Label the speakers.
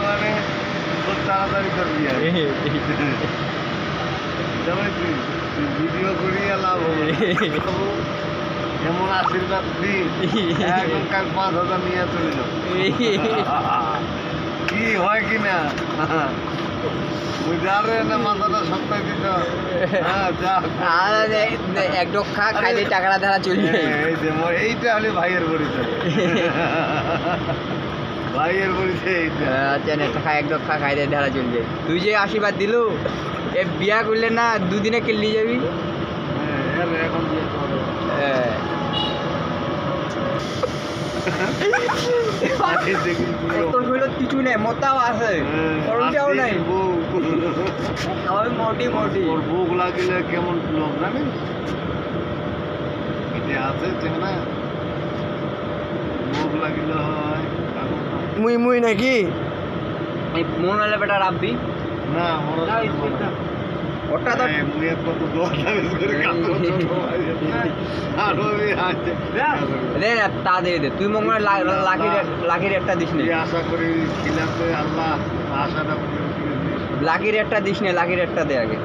Speaker 1: মানে খুব তাড়াতাড়ি করবি আর ভিডিও করিয়া লাভ হবে এমন আশীর্বাদ দিই এখন কাল 5,000 নিয়ে চলে যাও কি হয় কি না বুঝারে না মাথাটা সপ্তাহে দিত হ্যাঁ যা
Speaker 2: এক ডোখা খাইলে টাকাটা ধারা চলবে
Speaker 1: এই যে এইটা হলে ভাইয়ের পরিচয় ভাইয়ের পরিচয় এইটা
Speaker 2: আচ্ছা টাকা এক ডোখা খাইলে ধারা চলবে তুই যে আশীর্বাদ দিলু এ বিয়া করলে না দুদিনে কেলি যাবি
Speaker 1: এখন বিয়ে করো
Speaker 2: তোর হইল কিছু নেই মোটাও আছে খরচাও নাই আমি মোটি মোটি
Speaker 1: ওর ভোগ লাগিলে কেমন লোক জানিস এটা আছে চেনা ভোগ লাগিলে হয়
Speaker 2: মুই মুই নাকি এই মন হলে বেটা রাব্বি
Speaker 1: না
Speaker 2: ওটা তো
Speaker 1: মুই কত দোয়া করে কাটো আর ওই আছে
Speaker 2: রে তা দে দে তুই মনে হয় লাকির একটা দিস নে
Speaker 1: আশা করি খিলাতে আল্লাহ আশাটা
Speaker 2: লাকির একটা দিস নে লাকির একটা দে আগে